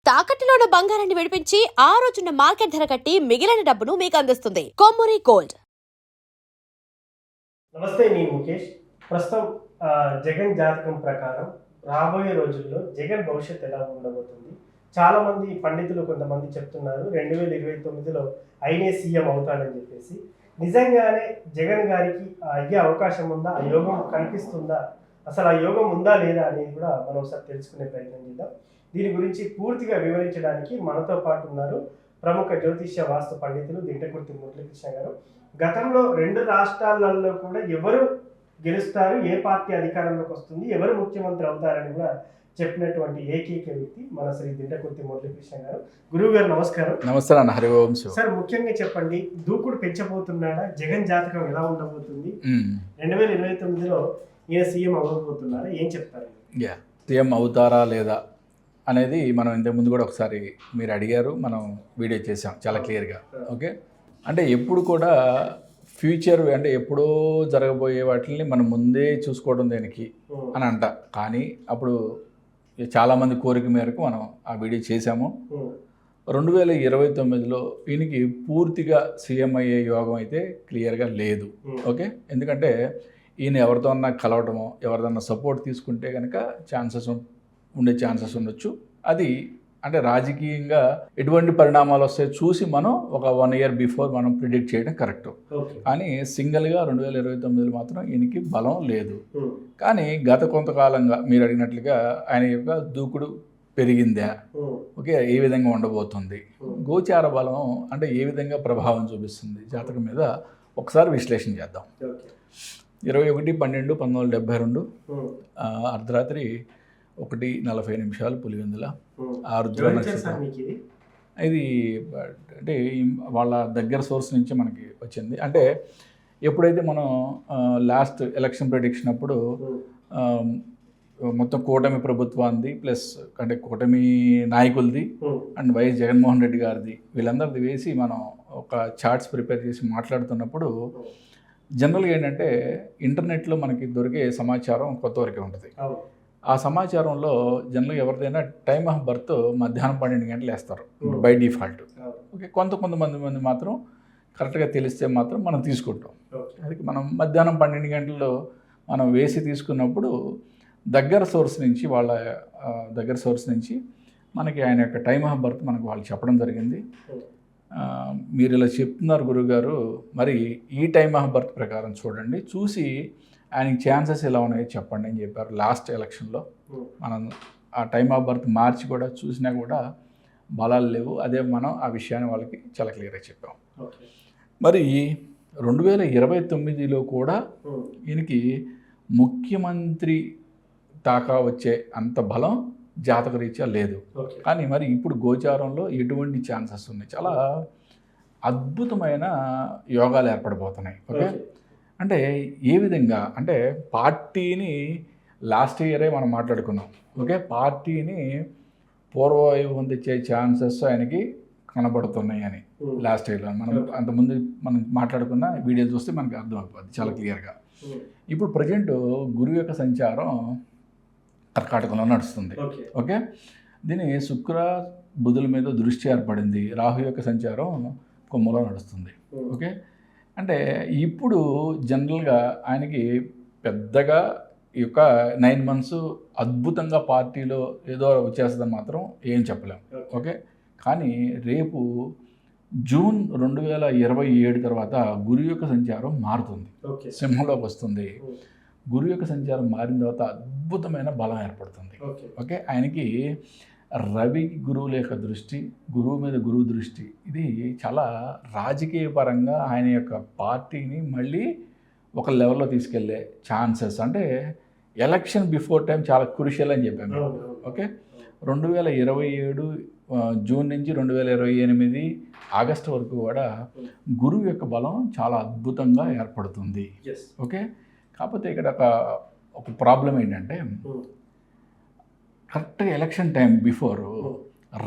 తాకట్టులో ఉన్న బంగారాన్ని విడిపించి ఆ రోజున్న మార్కెట్ ధర కట్టి మిగిలిన డబ్బును మీకు అందిస్తుంది కొమ్మూరి గోల్డ్. నమస్తే, నేను ముఖేష్. ప్రస్తుతం జగన్ జాతకం ప్రకారం రాబోయే రోజుల్లో జగన్ భవిష్యత్తు ఎలా ఉండబోతుంది? చాలా మంది పండితులు కొంతమంది చెప్తున్నారు 2029లో ఆయనే సీఎం అవుతాడని చెప్పేసి. నిజంగానే జగన్ గారికి అయ్యే అవకాశం ఉందా? ఆ యోగం కనిపిస్తుందా? అసలు ఆ యోగం ఉందా లేదా అనేది కూడా మనం ఒకసారి తెలుసుకునే ప్రయత్నం చేద్దాం. దీని గురించి పూర్తిగా వివరించడానికి మనతో పాటు ఉన్నారు ప్రముఖ జ్యోతిష్య వాస్తు పండితులు దింటకుర్తి మురళీకృష్ణ గారు. గతంలో 2 రాష్ట్రాలలో కూడా ఎవరు గెలుస్తారు, ఏ పార్టీ అధికారంలోకి వస్తుంది, ఎవరు ముఖ్యమంత్రి అవుతారని కూడా చెప్పినటువంటి ఏకైక వ్యక్తి మన శ్రీ దింటకుర్తి మురళీకృష్ణ గారు. గురువు గారు నమస్కారం. నమస్తే అన్న, హరి ఓం. సార్, ముఖ్యంగా చెప్పండి, దూకుడు పెంచబోతున్నాడా? జగన్ జాతకం ఎలా ఉండబోతుంది? 2029లో ఈయన సీఎం అవ్వబోతున్నారా? ఏం చెప్తారు? సీఎం అవుతారా లేదా అనేది మనం ఇంతకుముందు కూడా ఒకసారి మీరు అడిగారు, మనం వీడియో చేసాం చాలా క్లియర్గా. ఓకే, అంటే ఎప్పుడు కూడా ఫ్యూచర్ అంటే ఎప్పుడో జరగబోయే వాటిని మనం ముందే చూసుకోవడం దేనికి అని అంట. కానీ అప్పుడు చాలామంది కోరిక మేరకు మనం ఆ వీడియో చేసాము. 2029లో ఈయనకి పూర్తిగా సీఎం అయ్యే యోగం అయితే క్లియర్గా లేదు. ఓకే, ఎందుకంటే ఈయన ఎవరితోన్నా కలవటమో ఎవరిదన్నా సపోర్ట్ తీసుకుంటే కనుక ఉండే ఛాన్సెస్ ఉండొచ్చు. అది అంటే రాజకీయంగా ఎటువంటి పరిణామాలు వస్తాయో చూసి మనం ఒక 1 year బిఫోర్ మనం ప్రిడిక్ట్ చేయడం కరెక్ట్. కానీ సింగిల్గా 2029లో మాత్రం ఈయనకి బలం లేదు. కానీ గత కొంతకాలంగా మీరు అడిగినట్లుగా ఆయన యొక్క దూకుడు పెరిగిందా, ఓకే, ఏ విధంగా ఉండబోతుంది, గోచార బలం అంటే ఏ విధంగా ప్రభావం చూపిస్తుంది జాతకం మీద ఒకసారి విశ్లేషణ చేద్దాం. 21/12/1972 అర్ధరాత్రి 1:40 పులివెందుల 6 నక్షత్రం. ఇది అంటే వాళ్ళ దగ్గర సోర్స్ నుంచి మనకి వచ్చింది. అంటే ఎప్పుడైతే మనం లాస్ట్ ఎలక్షన్ ప్రెడిక్షన్ అప్పుడు మొత్తం కూటమి ప్రభుత్వాన్ని ప్లస్ అంటే కూటమి నాయకులది అండ్ వైఎస్ జగన్మోహన్ రెడ్డి గారిది వీళ్ళందరిది వేసి మనం ఒక చార్ట్స్ ప్రిపేర్ చేసి మాట్లాడుతున్నప్పుడు జనరల్గా ఏంటంటే ఇంటర్నెట్లో మనకి దొరికే సమాచారం కొంతవరకే ఉంటుంది. ఆ సమాచారంలో జనరల్గా ఎవరిదైనా టైమ్ ఆఫ్ బర్త్ మధ్యాహ్నం 12 గంటలు వేస్తారు బై డిఫాల్ట్. ఓకే, కొంతమంది మాత్రం కరెక్ట్గా తెలిస్తే మాత్రం మనం తీసుకుంటాం. అది మనం మధ్యాహ్నం 12 గంటల్లో మనం వేసి తీసుకున్నప్పుడు దగ్గర సోర్స్ నుంచి మనకి ఆయన యొక్క టైమ్ ఆఫ్ బర్త్ మనకు వాళ్ళు చెప్పడం జరిగింది. మీరు ఇలా చెప్తున్నారు గురువుగారు, మరి ఈ టైమ్ ఆఫ్ బర్త్ ప్రకారం చూడండి, చూసి ఆయనకి ఛాన్సెస్ ఎలా ఉన్నాయో చెప్పండి అని చెప్పారు. లాస్ట్ ఎలక్షన్లో మనం ఆ టైమ్ ఆఫ్ బర్త్ మార్చి కూడా చూసినా కూడా బలాలు లేవు. అదే మనం ఆ విషయాన్ని వాళ్ళకి చాలా క్లియర్గా చెప్పాం. మరి 2029లో కూడా ఈయనకి ముఖ్యమంత్రి దాకా వచ్చే అంత బలం జాతక రీత్యా లేదు. కానీ మరి ఇప్పుడు గోచారంలో ఎటువంటి ఛాన్సెస్ ఉన్నాయి? చాలా అద్భుతమైన యోగాలు ఏర్పడిపోతున్నాయి. ఓకే, అంటే ఏ విధంగా అంటే పార్టీని లాస్ట్ ఇయరే మనం మాట్లాడుకున్నాం. ఓకే, పార్టీని పూర్వవైభవం తెచ్చే ఛాన్సెస్ ఆయనకి కనబడుతున్నాయి అని లాస్ట్ ఇయర్లో మనం అంతకుముందు మనం మాట్లాడుకున్న వీడియో చూస్తే మనకి అర్థమైపోద్ది చాలా క్లియర్గా. ఇప్పుడు ప్రజెంట్ గురువు యొక్క సంచారం కర్కాటకంలో నడుస్తుంది. ఓకే, దీని శుక్ర బుధుల మీద దృష్టి ఏర్పడింది. రాహు యొక్క సంచారం కొమ్మలో నడుస్తుంది. ఓకే, అంటే ఇప్పుడు జనరల్గా ఆయనకి పెద్దగా ఈ యొక్క 9 months అద్భుతంగా పార్టీలో ఏదో వచ్చేస్తుందని మాత్రం ఏం చెప్పలేం. ఓకే, కానీ రేపు జూన్ 2027 తర్వాత గురువు యొక్క సంచారం మారుతుంది, సింహంలోకి వస్తుంది. గురువు యొక్క సంచారం మారిన తర్వాత అద్భుతమైన బలం ఏర్పడుతుంది. ఓకే, ఆయనకి రవి గురువుల యొక్క దృష్టి, గురువు మీద గురువు దృష్టి, ఇది చాలా రాజకీయ పరంగా ఆయన యొక్క పార్టీని మళ్ళీ ఒక లెవెల్లో తీసుకెళ్లే ఛాన్సెస్. అంటే ఎలక్షన్ బిఫోర్ టైం చాలా క్రూషియల్ అని చెప్పాము. ఓకే, 2027 జూన్ నుంచి 2028 ఆగస్టు వరకు కూడా గురువు యొక్క బలం చాలా అద్భుతంగా ఏర్పడుతుంది. ఓకే, కాకపోతే ఇక్కడ ఒక ప్రాబ్లం ఏంటంటే కరెక్ట్గా ఎలక్షన్ టైం బిఫోర్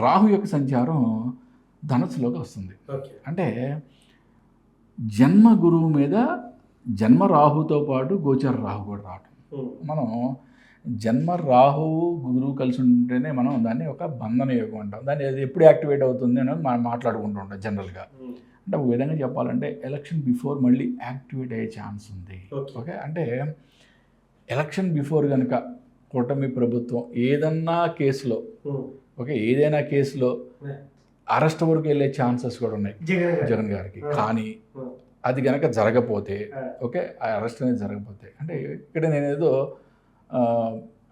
రాహు యొక్క సంచారం ధనస్సులోకి వస్తుంది. అంటే జన్మ గురువు మీద జన్మ రాహుతో పాటు గోచర రాహు కూడా రావటం. మనం జన్మ రాహువు గురువు కలిసి ఉంటేనే మనం దాన్ని ఒక బంధన యోగం అంటాం. దాన్ని అది ఎప్పుడు యాక్టివేట్ అవుతుంది అనేది మనం మాట్లాడుకుంటూ ఉంటాం జనరల్గా. అంటే ఒక విధంగా చెప్పాలంటే ఎలక్షన్ బిఫోర్ మళ్ళీ యాక్టివేట్ అయ్యే ఛాన్స్ ఉంది. ఓకే, అంటే ఎలక్షన్ బిఫోర్ కనుక కూటమి ప్రభుత్వం ఏదన్నా కేసులో ఏదైనా కేసులో అరెస్ట్ వరకు వెళ్ళే ఛాన్సెస్ కూడా ఉన్నాయి జగన్ గారికి. కానీ అది కనుక జరగపోతే ఆ అరెస్ట్ అనేది జరగపోతే అంటే ఇక్కడ నేనేదో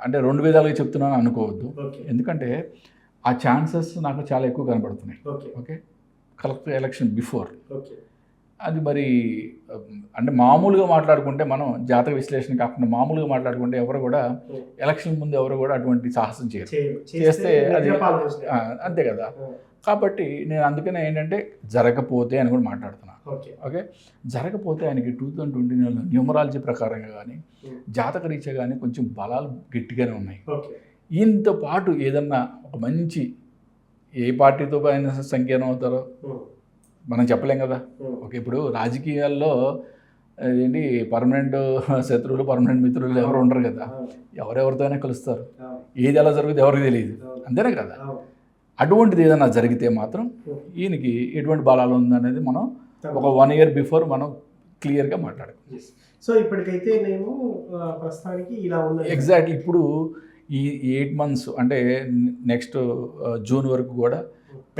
అంటే రెండు విధాలుగా చెప్తున్నాను అనుకోవద్దు. ఎందుకంటే ఆ ఛాన్సెస్ నాకు చాలా ఎక్కువ కనబడుతున్నాయి. ఓకే, కలెక్టర్ ఎలక్షన్ బిఫోర్ అది మరి అంటే మామూలుగా మాట్లాడుకుంటే మనం జాతక విశ్లేషణ కాకుండా మామూలుగా మాట్లాడుకుంటే ఎవరు కూడా ఎలక్షన్ ముందు ఎవరు కూడా అటువంటి సాహసం చేయరు. చేస్తే అది అంతే కదా. కాబట్టి నేను అందుకనే ఏంటంటే జరగపోతే అని కూడా మాట్లాడుతున్నాను. ఓకే, జరగపోతే ఆయనకి 2029 న్యూమరాలజీ ప్రకారంగా కానీ జాతక రీత్యా కానీ కొంచెం బలాలు గట్టిగానే ఉన్నాయి. ఈయనతో పాటు ఏదన్నా ఒక మంచి ఏ పార్టీతో ఆయన సంఖ్యానం అవుతారో మనం చెప్పలేం కదా. ఓకే, ఇప్పుడు రాజకీయాల్లో ఏంటి పర్మనెంట్ శత్రువులు పర్మనెంట్ మిత్రులు ఎవరు ఉండరు కదా. ఎవరెవరితోనే కలుస్తారు, ఏది ఎలా జరుగుతుంది ఎవరికి తెలియదు, అంతేనే కదా. అటువంటిది ఏదైనా జరిగితే మాత్రం ఈయనకి ఎటువంటి బలాలు ఉందనేది మనం ఒక 1 year బిఫోర్ మనం క్లియర్గా మాట్లాడుకోవాలి. సో ఇప్పటికైతే నేను ప్రస్తుతానికి ఇలా ఉంది ఎగ్జాక్ట్లీ. ఇప్పుడు ఈ 8 months అంటే నెక్స్ట్ జూన్ వరకు కూడా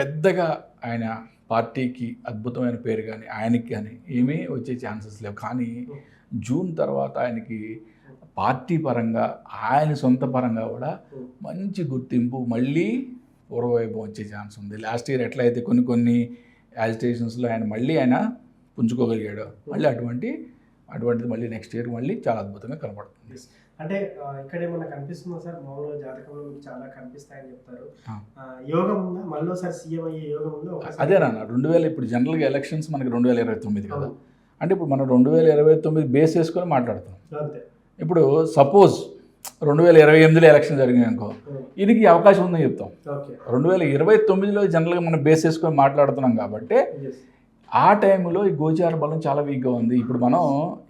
పెద్దగా ఆయన పార్టీకి అద్భుతమైన పేరు కానీ ఆయనకి కానీ ఏమీ వచ్చే ఛాన్సెస్ లేవు. కానీ జూన్ తర్వాత ఆయనకి పార్టీ పరంగా ఆయన సొంత పరంగా కూడా మంచి గుర్తింపు మళ్ళీ పూర్వవైభవం వచ్చే ఛాన్స్ ఉంది. లాస్ట్ ఇయర్ ఎట్లయితే కొన్ని యాజిటేషన్స్లో ఆయన పుంజుకోగలిగాడు, మళ్ళీ అటువంటిది మళ్ళీ నెక్స్ట్ ఇయర్ మళ్ళీ చాలా అద్భుతంగా కనపడుతుంది. అంటే ఇక్కడ ఏమన్నా కనిపిస్తుందా సార్? మామూలుగా జాతకంలో మీకు చాలా కనిపిస్తాయని చెప్తారు. యోగం ఉందా మళ్ళీసారి సీఎం అయ్యే యోగం ఉందా? అదేనా 2000 ఇప్పుడు జనరల్గా ఎలక్షన్స్ మనకి 2029 కదా. అంటే ఇప్పుడు మనం 2029 బేస్ చేసుకొని మాట్లాడుతున్నాం. ఇప్పుడు సపోజ్ 2028లో ఎలక్షన్ జరిగింది అనుకో, ఈయనకి అవకాశం ఉందని చెప్తాం. 2029లో జనరల్గా మనం బేస్ చేసుకొని మాట్లాడుతున్నాం కాబట్టి ఆ టైంలో ఈ గోచార బలం చాలా వీక్గా ఉంది. ఇప్పుడు మనం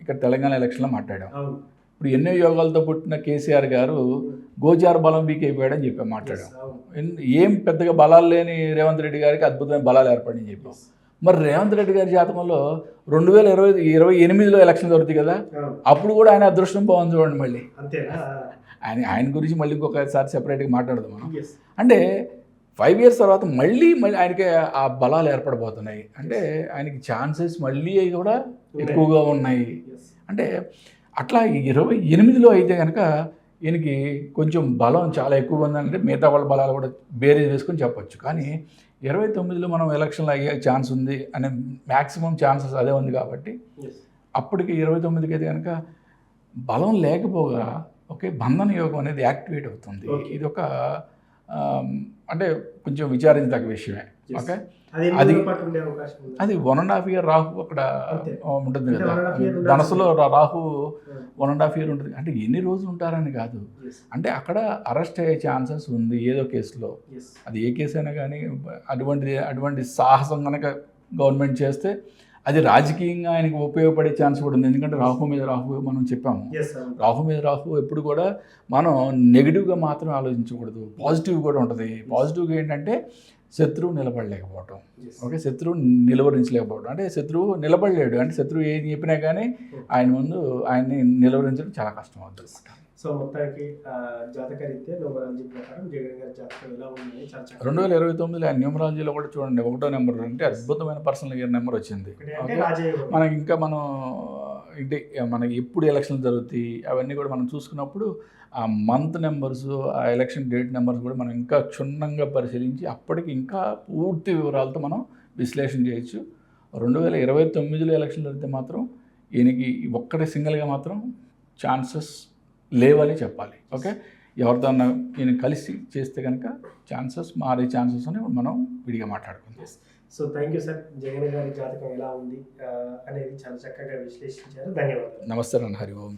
ఇక్కడ తెలంగాణ ఎలక్షన్లో మాట్లాడాం. ఇప్పుడు ఎన్నో యోగాలతో పుట్టిన కేసీఆర్ గారు గోచార బలం వీక్ అయిపోయాడని చెప్పి మాట్లాడాం. ఏం పెద్దగా బలాలు లేని రేవంత్ రెడ్డి గారికి అద్భుతమైన బలాలు ఏర్పడని చెప్పాం. మరి రేవంత్ రెడ్డి గారి జాతకంలో 2028లో ఎలక్షన్ జరుగుతుంది కదా, అప్పుడు కూడా ఆయన అదృష్టం బాగుంది చూడండి. మళ్ళీ ఆయన గురించి మళ్ళీ ఇంకొకసారి సెపరేట్గా మాట్లాడదాం మనం. అంటే 5 years తర్వాత మళ్ళీ ఆయనకి ఆ బలాలు ఏర్పడబోతున్నాయి. అంటే ఆయనకి ఛాన్సెస్ మళ్ళీ కూడా ఎక్కువగా ఉన్నాయి. అంటే అట్లా 28లో అయితే కనుక ఈయనకి కొంచెం బలం చాలా ఎక్కువ ఉందంటే మిగతా వాళ్ళ బలాలు కూడా బేరేజ్ వేసుకొని చెప్పొచ్చు. కానీ 29లో మనం ఎలక్షన్లో అయ్యే ఛాన్స్ ఉంది అనే మ్యాక్సిమం ఛాన్సెస్ అదే ఉంది. కాబట్టి అప్పటికి 29కి అయితే కనుక బలం లేకపోగా బంధన యోగం అనేది యాక్టివేట్ అవుతుంది. ఇది ఒక అంటే కొంచెం విచారించదగ్గ విషయమే. ఓకే, అది 1.5 year రాహు అక్కడ ఉంటుంది కదా, ధనసులో రాహు 1.5 year ఉంటుంది. అంటే ఎన్ని రోజులు ఉంటారని కాదు, అంటే అక్కడ అరెస్ట్ అయ్యే ఛాన్సెస్ ఉంది ఏదో కేసులో. అది ఏ కేసు అయినా కానీ అటువంటి సాహసం కనుక గవర్నమెంట్ చేస్తే అది రాజకీయంగా ఆయనకు ఉపయోగపడే ఛాన్స్ కూడా ఉంది. ఎందుకంటే రాహు మీద రాహు మనం చెప్పాము, రాహు మీద రాహు ఎప్పుడు కూడా మనం నెగిటివ్గా మాత్రం ఆలోచించకూడదు, పాజిటివ్ కూడా ఉంటుంది. పాజిటివ్గా ఏంటంటే శత్రువు నిలబడలేకపోవటం. ఓకే, శత్రువు నిలువరించలేకపోవడం. అంటే శత్రువు నిలబడలేడు, అంటే శత్రువు ఏది చెప్పినా కానీ ఆయన ముందు ఆయన్ని నిలువరించడం చాలా కష్టం అవుతుంది. సో మొత్తానికి జాతకరీత్యా న్యూమరాలజీ ప్రకారం జగన్ గారి జాతకం ఎలా ఉంది? 2029లో ఆయన న్యూమరాలజీలో కూడా చూడండి 1వ నెంబర్ అంటే అద్భుతమైన పర్సనల్ ఇయర్ నెంబర్ వచ్చింది. మనకి ఇంకా మనకి ఎప్పుడు ఎలక్షన్లు జరుగుతాయి అవన్నీ కూడా మనం చూసుకున్నప్పుడు ఆ మంత్ నెంబర్స్, ఆ ఎలక్షన్ డేట్ నెంబర్స్ కూడా మనం ఇంకా క్షుణ్ణంగా పరిశీలించి అప్పటికి ఇంకా పూర్తి వివరాలతో మనం విశ్లేషణ చేయొచ్చు. 2029లో ఎలక్షన్ జరిగితే మాత్రం ఈయనకి ఒక్కటే సింగిల్గా మాత్రం ఛాన్సెస్ లేవని చెప్పాలి. ఓకే, ఎవరితో ఈయన కలిసి చేస్తే కనుక ఛాన్సెస్ మారే ఛాన్సెస్ అని మనం విడిగా మాట్లాడుకుందాం. So thank you sir. Jagan గారి జాతకం ఎలా ఉంది అనేది చాలా చక్కగా విశ్లేషించారు. ధన్యవాదాలు. నమస్తే హరి ఓం.